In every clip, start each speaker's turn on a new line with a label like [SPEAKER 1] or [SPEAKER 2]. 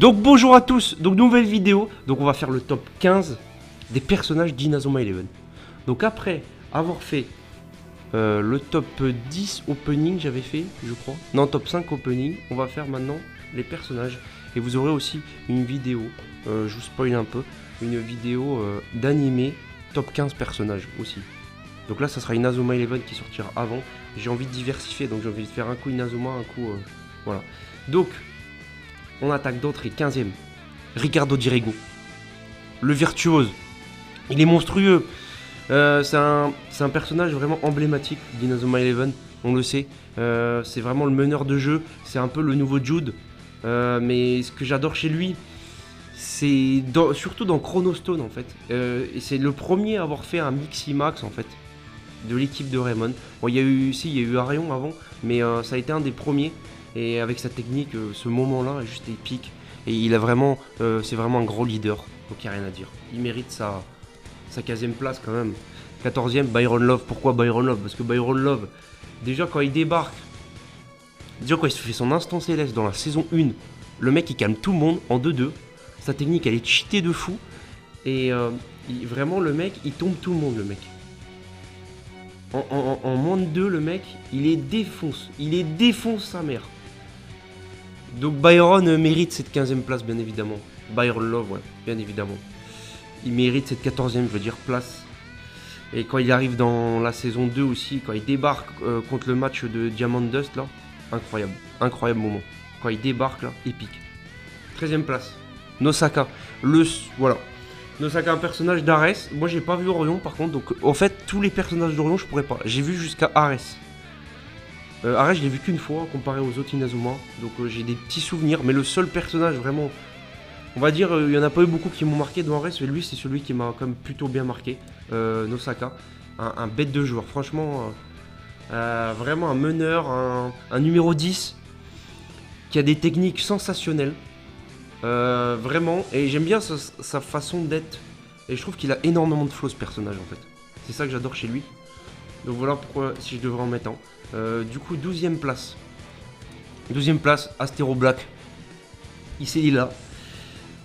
[SPEAKER 1] Donc bonjour à tous, donc nouvelle vidéo, donc on va faire le top 15 des personnages d'Inazuma Eleven. Donc après avoir fait le top 10 opening, j'avais fait, je crois, non top 5 opening, on va faire maintenant les personnages. Et vous aurez aussi une vidéo, je vous spoil un peu, une vidéo d'animé top 15 personnages aussi. Donc là ça sera Inazuma Eleven qui sortira avant, j'ai envie de diversifier, donc j'ai envie de faire un coup Inazuma, un coup, voilà. Donc on attaque d'entrée, 15ème, Ricardo Dirigo. Le virtuose. Il est monstrueux. C'est un personnage vraiment emblématique d'Inazuma Eleven, on le sait. C'est vraiment le meneur de jeu. C'est un peu le nouveau Jude. Mais ce que j'adore chez lui, c'est surtout dans Chronostone en fait. Et c'est le premier à avoir fait un Miximax en fait, de l'équipe de Raymond. Bon, il y a eu Arion avant, mais ça a été un des premiers. Et avec sa technique, ce moment-là est juste épique. Et il a vraiment, c'est vraiment un gros leader. Donc il n'y a rien à dire. Il mérite sa 15ème place quand même. 14ème, Byron Love. Pourquoi Byron Love? Parce que Byron Love, déjà quand il débarque, déjà quand il se fait son instant céleste dans la saison 1, le mec il calme tout le monde en 2-2. Sa technique elle est cheatée de fou. Et vraiment le mec, il tombe tout le monde le mec. En moins de 2, le mec, il les défonce. Il les défonce sa mère. Donc Byron mérite cette 15ème place, bien évidemment. Byron Love, ouais, bien évidemment. Il mérite cette 14ème, je veux dire, place. Et quand il arrive dans la saison 2 aussi, quand il débarque contre le match de Diamond Dust, là, incroyable. Incroyable moment. Quand il débarque, là, épique. 13ème place. Nosaka. Voilà. Nosaka, un personnage d'Ares. Moi, j'ai pas vu Orion, par contre. Donc, en fait, tous les personnages d'Orion, je pourrais pas. J'ai vu jusqu'à Ares. Ares, je l'ai vu qu'une fois comparé aux autres Inazuma, donc j'ai des petits souvenirs, mais le seul personnage vraiment, on va dire, il y en a pas eu beaucoup qui m'ont marqué dans Ares, mais lui c'est celui qui m'a quand même plutôt bien marqué, Nosaka, un bête de joueur, franchement, vraiment un meneur, un numéro 10, qui a des techniques sensationnelles, vraiment, et j'aime bien sa façon d'être, et je trouve qu'il a énormément de flow ce personnage en fait, c'est ça que j'adore chez lui, donc voilà pourquoi si je devrais en mettre un. Du coup, 12ème place. 12ème place, Astero Black. Il est là.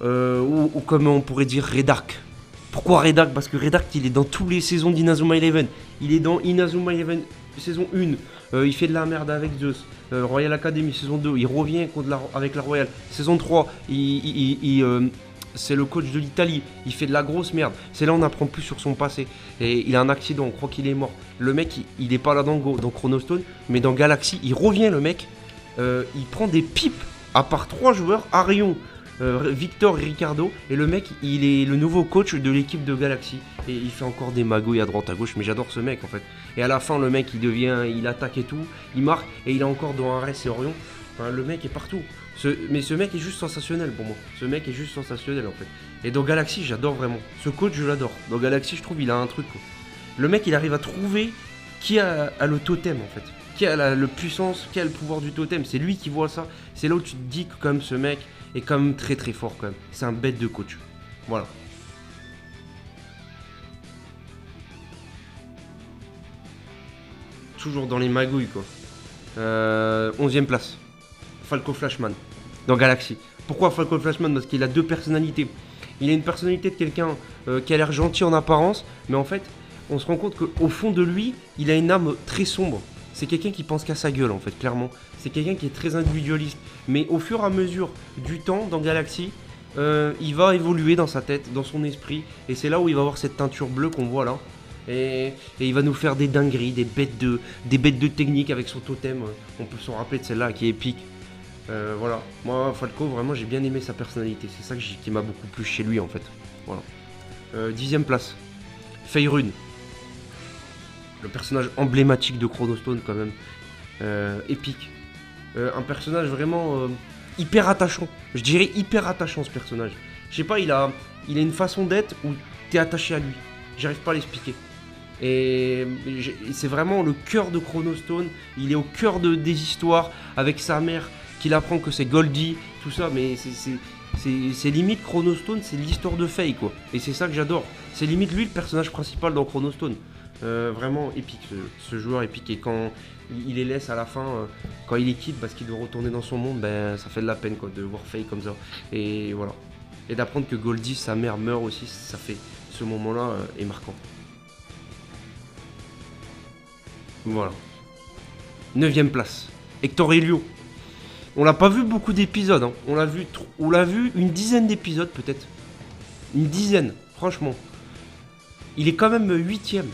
[SPEAKER 1] Ou comme on pourrait dire, Redark. Pourquoi Redark? Parce que Redark, il est dans toutes les saisons d'Inazuma Eleven. Il est dans Inazuma Eleven saison 1. Il fait de la merde avec Zeus. Royal Academy saison 2. Il revient avec la Royal. Saison 3, c'est le coach de l'Italie, il fait de la grosse merde. C'est là on apprend plus sur son passé. Et il a un accident, on croit qu'il est mort. Le mec, il est pas là dans Chronostone, mais dans Galaxy, il revient le mec. Il prend des pipes, à part 3 joueurs, Arion, Victor et Ricardo. Et le mec, il est le nouveau coach de l'équipe de Galaxy. Et il fait encore des magouilles à droite à gauche, mais j'adore ce mec en fait. Et à la fin, le mec, il attaque et tout, il marque, et il est encore dans Ares et Orion. Enfin, le mec est partout. Mais ce mec est juste sensationnel pour moi. Ce mec est juste sensationnel en fait. Et dans Galaxy, j'adore vraiment. Ce coach, je l'adore. Dans Galaxy, je trouve il a un truc quoi. Le mec, il arrive à trouver qui a le totem en fait. Qui a la puissance, qui a le pouvoir du totem. C'est lui qui voit ça. C'est là où tu te dis que quand même ce mec est quand même très très fort quand même. C'est un bête de coach. Voilà. Toujours dans les magouilles quoi. 11ème place. Falco Flashman dans Galaxy. Pourquoi Falco Flashman? Parce qu'il a deux personnalités. Il a une personnalité de quelqu'un qui a l'air gentil en apparence, mais en fait, on se rend compte qu'au fond de lui, il a une âme très sombre. C'est quelqu'un qui pense qu'à sa gueule, en fait, clairement. C'est quelqu'un qui est très individualiste. Mais au fur et à mesure du temps, dans Galaxy, il va évoluer dans sa tête, dans son esprit. Et c'est là où il va avoir cette teinture bleue qu'on voit là. Et il va nous faire des dingueries, des bêtes de technique avec son totem. On peut s'en rappeler de celle-là qui est épique. Voilà, moi Falco vraiment j'ai bien aimé sa personnalité, c'est ça qui m'a beaucoup plu chez lui en fait. Voilà. 10ème place, Faerun, le personnage emblématique de Chronostone quand même, épique. Un personnage vraiment hyper attachant, je dirais hyper attachant ce personnage. Je sais pas, il a une façon d'être où t'es attaché à lui, j'arrive pas à l'expliquer. Et c'est vraiment le cœur de Chronostone, il est au cœur des histoires avec sa mère. Qu'il apprend que c'est Goldie, tout ça, mais c'est limite Chronostone, c'est l'histoire de Faye quoi. Et c'est ça que j'adore. C'est limite lui le personnage principal dans Chronostone. Vraiment épique, ce joueur épique. Et quand il les laisse à la fin, quand il les quitte parce qu'il doit retourner dans son monde, ben, ça fait de la peine quoi, de voir Faye comme ça. Et voilà. Et d'apprendre que Goldie, sa mère, meurt aussi, ça fait ce moment-là est marquant. Voilà. 9ème place. Hector Elio. On l'a pas vu beaucoup d'épisodes. Hein. On l'a vu une dizaine d'épisodes peut-être. Une dizaine, franchement. Il est quand même 8ème.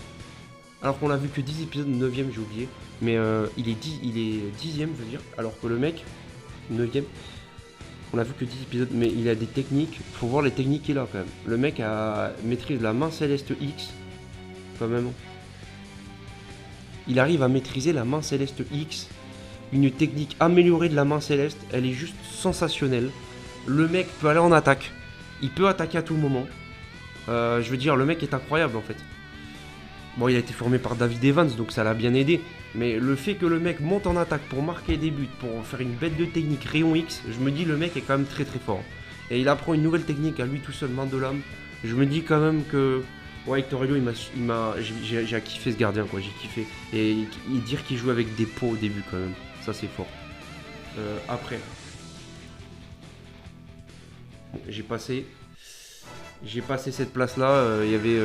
[SPEAKER 1] Alors qu'on l'a vu que 10 épisodes, 9ème j'ai oublié. Mais il est 10ème je veux dire. Alors que le mec, 9ème, on a vu que 10 épisodes. Mais il a des techniques. Faut voir les techniques qu'il a quand même. Le mec maîtrise la main céleste X. Quand même. Il arrive à maîtriser la main céleste X. Une technique améliorée de la main céleste. Elle est juste sensationnelle. Le mec peut aller en attaque. Il peut attaquer à tout moment. Je veux dire, le mec est incroyable en fait. Bon, il a été formé par David Evans, donc ça l'a bien aidé. Mais le fait que le mec monte en attaque pour marquer des buts, pour faire une bête de technique rayon X, je me dis le mec est quand même très très fort. Et il apprend une nouvelle technique à lui tout seul, main de l'âme. Je me dis quand même que... Ouais, Hector Elio, j'ai kiffé ce gardien quoi, j'ai kiffé. Et dire qu'il joue avec des pots au début quand même, ça c'est fort. Après... Bon, j'ai passé cette place là, il y avait,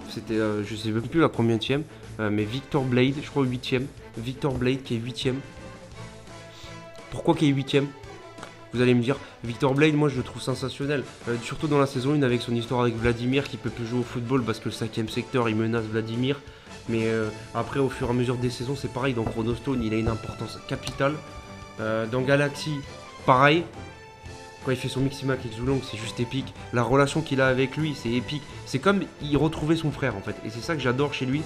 [SPEAKER 1] c'était, je sais même plus la combienième, mais Victor Blade, je crois 8ème. Victor Blade qui est 8ème. Pourquoi qui est 8ème? Vous allez me dire, Victor Blade, moi je le trouve sensationnel, surtout dans la saison 1 avec son histoire avec Vladimir qui peut plus jouer au football parce que le 5ème secteur il menace Vladimir. Mais après au fur et à mesure des saisons c'est pareil, dans Chronostone il a une importance capitale. Dans Galaxy, pareil. Quand il fait son Mixima avec Zulong, c'est juste épique. La relation qu'il a avec lui, c'est épique. C'est comme il retrouvait son frère en fait. Et c'est ça que j'adore chez lui.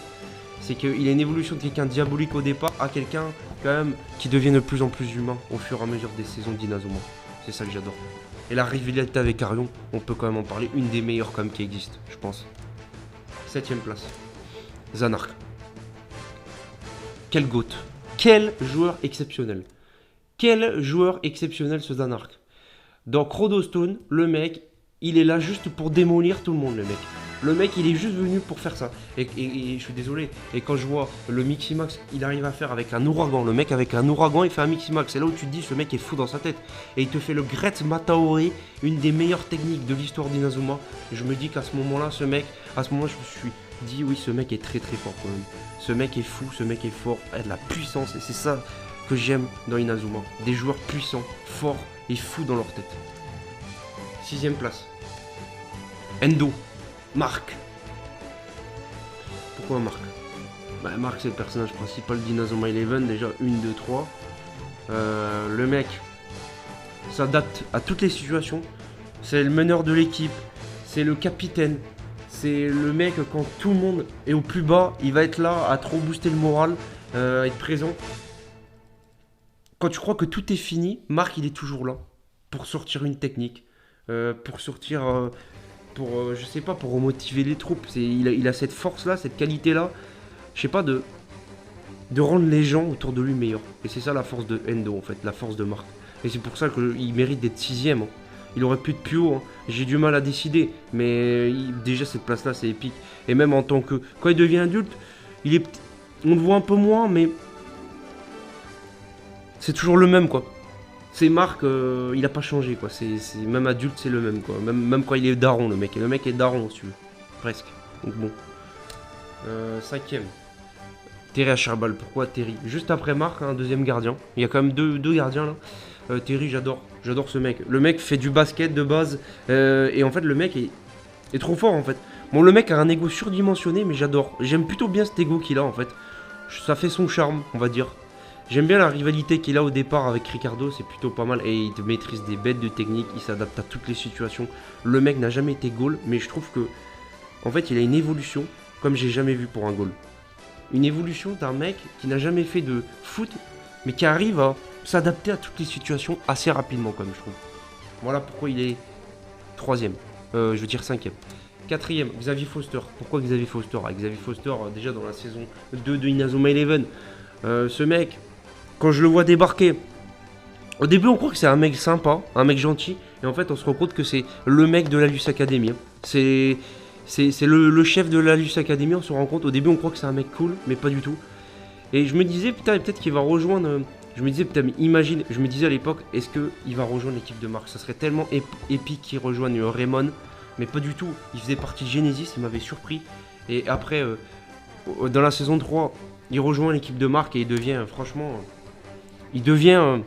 [SPEAKER 1] C'est qu'il a une évolution de quelqu'un diabolique au départ à quelqu'un quand même qui devient de plus en plus humain au fur et à mesure des saisons d'Inazuma. C'est ça que j'adore. Et la rivalité avec Arion, on peut quand même en parler. Une des meilleures quand même qui existe, je pense. 7ème place. Zanark. Quel GOAT. Quel joueur exceptionnel. Quel joueur exceptionnel ce Zanark. Dans Chronostone, le mec, il est là juste pour démolir tout le monde, le mec. Le mec, il est juste venu pour faire ça. Et je suis désolé. Et quand je vois le Miximax, il arrive à faire avec un ouragan. Le mec, avec un ouragan, il fait un Miximax. C'est là où tu te dis, ce mec est fou dans sa tête. Et il te fait le Gretz Mataori, une des meilleures techniques de l'histoire d'Inazuma. Je me dis qu'à ce moment-là, je me suis dit, oui, ce mec est très très fort quand même. Ce mec est fou, ce mec est fort. Il a de la puissance. Et c'est ça que j'aime dans Inazuma. Des joueurs puissants, forts et fous dans leur tête. 6ème place. Endo. Marc. Pourquoi Marc? Bah Marc c'est le personnage principal d'Inazuma Eleven, déjà 1, 2, 3. Le mec s'adapte à toutes les situations. C'est le meneur de l'équipe. C'est le capitaine. C'est le mec quand tout le monde est au plus bas, il va être là à trop booster le moral, être présent. Quand tu crois que tout est fini, Marc il est toujours là pour sortir une technique, pour sortir, je sais pas, pour remotiver les troupes. Il a cette force là, cette qualité là, je sais pas, de rendre les gens autour de lui meilleurs. Et c'est ça la force de Endo en fait, la force de Marc. Et c'est pour ça qu'il mérite d'être 6ème. Hein. Il aurait pu être plus haut, hein. J'ai du mal à décider, mais déjà cette place là c'est épique. Et même en tant que, quand il devient adulte, on le voit un peu moins, mais c'est toujours le même quoi. C'est Marc, il a pas changé quoi. Même adulte c'est le même quoi. Même quand il est daron le mec. Et le mec est daron si tu veux. Presque. Donc bon. 5ème. Terry Acharbal. Pourquoi Terry? Juste après Marc, un deuxième gardien. Il y a quand même deux gardiens là. Terry j'adore. J'adore ce mec. Le mec fait du basket de base. Et en fait le mec est trop fort en fait. Bon le mec a un ego surdimensionné mais j'adore. J'aime plutôt bien cet ego qu'il a en fait. Ça fait son charme on va dire. J'aime bien la rivalité qu'il a au départ avec Ricardo, c'est plutôt pas mal. Et il te maîtrise des bêtes de technique, il s'adapte à toutes les situations. Le mec n'a jamais été goal, mais je trouve que, en fait, il a une évolution comme j'ai jamais vu pour un goal. Une évolution d'un mec qui n'a jamais fait de foot, mais qui arrive à s'adapter à toutes les situations assez rapidement, comme je trouve. Voilà pourquoi il est 3ème, je veux dire 5ème. 4ème, Xavier Foster. Pourquoi Xavier Foster? Avec Xavier Foster, déjà dans la saison 2 de Inazuma Eleven, ce mec... Quand je le vois débarquer, au début on croit que c'est un mec sympa, un mec gentil, et en fait on se rend compte que c'est le mec de la Luce Academy. C'est C'est le chef de la Luce Academy, on se rend compte. Au début, on croit que c'est un mec cool, mais pas du tout. Et je me disais, putain, peut-être qu'il va rejoindre. Je me disais, putain, mais imagine, je me disais à l'époque, est-ce qu'il va rejoindre l'équipe de Marc? Ça serait tellement épique qu'il rejoigne Raymond, mais pas du tout. Il faisait partie de Genesis, il m'avait surpris. Et après, dans la saison 3, il rejoint l'équipe de Marc et il devient, franchement, il devient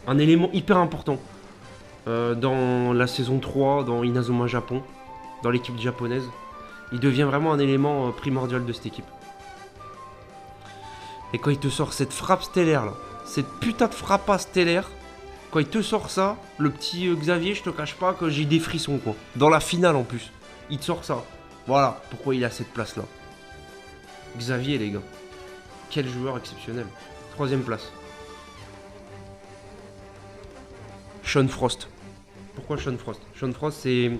[SPEAKER 1] un élément hyper important dans la saison 3, dans Inazuma Japon, dans l'équipe japonaise. Il devient vraiment un élément primordial de cette équipe. Et quand il te sort cette frappe stellaire là, cette putain de frappa stellaire, quand il te sort ça, le petit Xavier, je te cache pas que j'ai des frissons quoi. Dans la finale en plus, il te sort ça. Voilà pourquoi il a cette place là. Xavier les gars, quel joueur exceptionnel. 3ème place. Sean Frost. Pourquoi Sean Frost? Sean Frost c'est...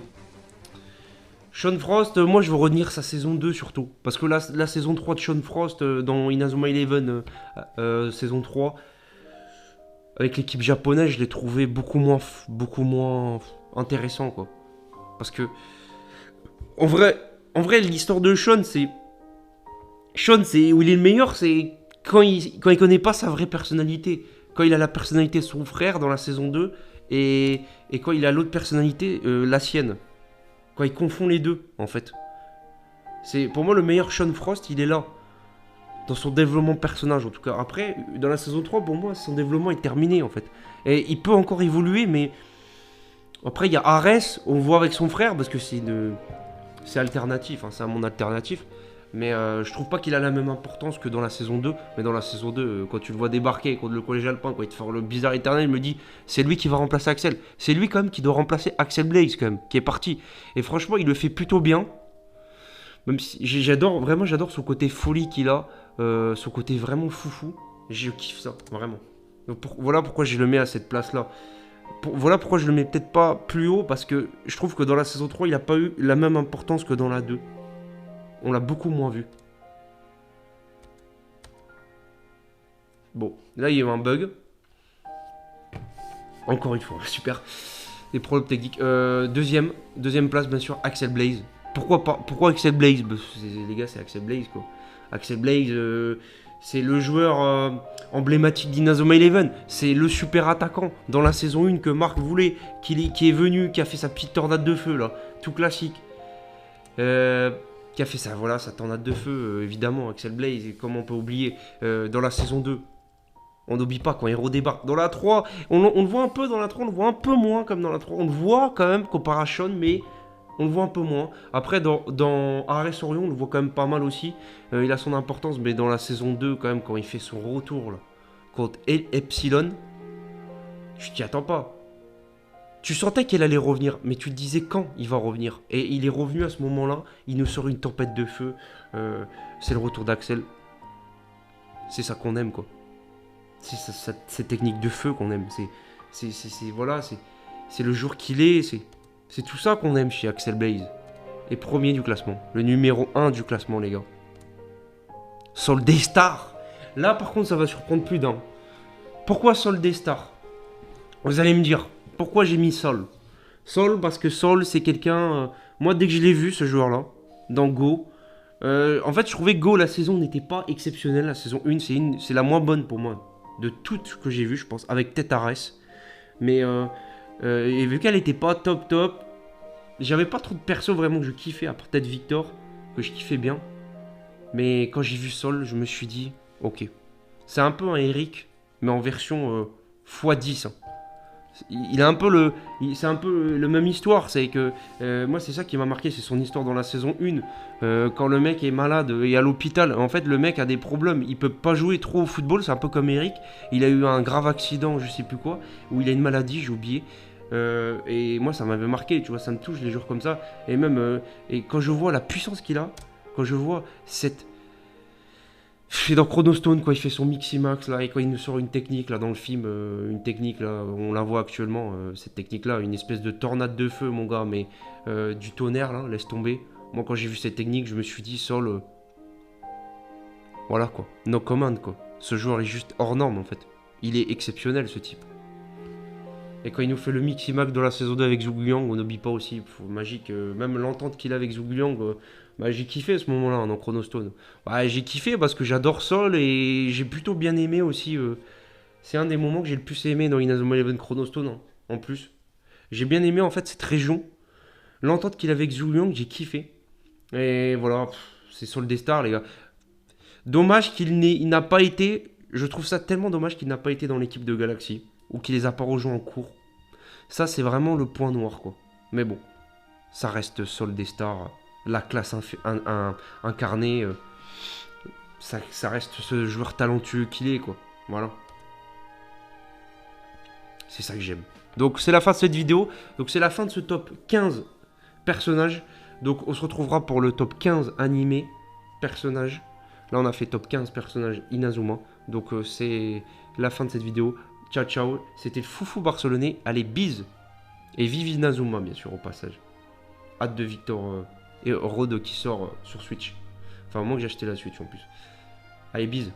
[SPEAKER 1] Sean Frost, moi je veux retenir sa saison 2 surtout. Parce que la saison 3 de Sean Frost dans Inazuma Eleven, saison 3, avec l'équipe japonaise, je l'ai trouvé beaucoup moins intéressant quoi. Parce que, en vrai l'histoire de Sean, c'est où il est le meilleur, c'est quand il connaît pas sa vraie personnalité. Quand il a la personnalité de son frère dans la saison 2, et quand il a l'autre personnalité, la sienne. Quand il confond les deux, en fait. C'est pour moi le meilleur Sean Frost, il est là. Dans son développement de personnage, en tout cas. Après, dans la saison 3, pour moi, son développement est terminé, en fait. Et il peut encore évoluer, mais... Après, il y a Ares, on voit avec son frère, parce que c'est alternatif, hein, c'est un monde alternatif. Mais je trouve pas qu'il a la même importance que dans la saison 2. Mais dans la saison 2, quand tu le vois débarquer contre le collège alpin, quand il te fait le bizarre éternel, il me dit c'est lui qui va remplacer Axel. C'est lui quand même qui doit remplacer Axel Blaze quand même, qui est parti. Et franchement, il le fait plutôt bien. Même si j'adore son côté folie qu'il a, son côté vraiment foufou. Je kiffe ça, vraiment. Donc voilà pourquoi je le mets à cette place-là. Voilà pourquoi je le mets peut-être pas plus haut, parce que je trouve que dans la saison 3, il n'a pas eu la même importance que dans la 2. On l'a beaucoup moins vu. Bon, là il y a eu un bug. Encore une fois, super. Des problèmes techniques. Deuxième place, bien sûr, Axel Blaze. Pourquoi Axel Blaze? Les gars, c'est Axel Blaze quoi. Axel Blaze, c'est le joueur emblématique d'Inazuma Eleven. C'est le super attaquant dans la saison 1 que Marc voulait, qui est venu, qui a fait sa petite tornade de feu là, tout classique. Qui a fait sa tornade de feu, évidemment, Axel Blaze, et comment on peut oublier, dans la saison 2. On n'oublie pas quand Hero débarque. Dans la 3, on le voit un peu dans la 3, on le voit un peu moins comme dans la 3. On le voit quand même comparé à Sean, mais on le voit un peu moins. Après, dans Ares Orion, on le voit quand même pas mal aussi. Il a son importance, mais dans la saison 2, quand même, quand il fait son retour là, contre Epsilon, tu t'y attends pas. Tu sentais qu'elle allait revenir, mais tu te disais quand il va revenir. Et il est revenu à ce moment-là, il nous sort une tempête de feu. C'est le retour d'Axel. C'est ça qu'on aime, quoi. C'est cette technique de feu qu'on aime. C'est le jour qu'il est. C'est tout ça qu'on aime chez Axel Blaze. Et premier du classement. Le numéro 1 du classement, les gars. Sol des stars. Là, par contre, ça va surprendre plus d'un. Pourquoi Sol des stars? Vous allez me dire. Pourquoi j'ai mis Sol? Sol, parce que Sol, c'est quelqu'un... moi, dès que je l'ai vu, ce joueur-là, dans Go... en fait, je trouvais que Go, la saison n'était pas exceptionnelle. La saison 1, c'est la moins bonne pour moi. De toutes que j'ai vues, je pense. Avec Tetares. Mais... et vu qu'elle n'était pas top... J'avais pas trop de persos vraiment que je kiffais. À part peut-être Victor, que je kiffais bien. Mais quand j'ai vu Sol, je me suis dit... Ok. C'est un peu un Eric, mais en version x10. Hein. C'est un peu le même histoire, c'est que moi c'est ça qui m'a marqué, c'est son histoire dans la saison 1, quand le mec est malade et à l'hôpital. En fait le mec a des problèmes, il peut pas jouer trop au football, c'est un peu comme Eric, il a eu un grave accident, je sais plus quoi, où il a une maladie, j'ai oublié, et moi ça m'avait marqué, tu vois, ça me touche les joueurs comme ça, et même et quand je vois la puissance qu'il a, quand je vois cette... Et dans Chronostone, quand il fait son Miximax là, et quand il nous sort une technique là dans le film, une technique là, on la voit actuellement, cette technique là, une espèce de tornade de feu mon gars, mais du tonnerre là, laisse tomber. Moi quand j'ai vu cette technique, je me suis dit Sol, voilà quoi, no command quoi. Ce joueur est juste hors norme en fait. Il est exceptionnel ce type. Et quand il nous fait le mix-mac de la saison 2 avec Zhuge Liang, on n'oublie pas aussi, magique, même l'entente qu'il a avec Zhuge Liang, bah, j'ai kiffé à ce moment-là dans Chronostone. Bah, j'ai kiffé parce que j'adore Sol et j'ai plutôt bien aimé aussi. C'est un des moments que j'ai le plus aimé dans Inazuma Eleven Chronostone, hein, en plus. J'ai bien aimé en fait cette région. L'entente qu'il avait avec Zhuge Liang, j'ai kiffé. Et voilà, c'est Sol des Stars, les gars. Dommage il n'a pas été. Je trouve ça tellement dommage qu'il n'a pas été dans l'équipe de Galaxy. Ou qu'il les a pas rejoints en cours. Ça, c'est vraiment le point noir, quoi. Mais bon, ça reste Sol des Stars. La classe incarnée. Ça reste ce joueur talentueux qu'il est, quoi. Voilà. C'est ça que j'aime. Donc, c'est la fin de cette vidéo. Donc, c'est la fin de ce top 15 personnages. Donc, on se retrouvera pour le top 15 animé personnages. Là, on a fait top 15 personnages Inazuma. Donc, c'est la fin de cette vidéo. Ciao, ciao. C'était le foufou barcelonais. Allez, bise. Et vive Inazuma, bien sûr, au passage. Hâte de Victor et Rod qui sort sur Switch. Enfin, au moins que j'ai acheté la Switch en plus. Allez, bise.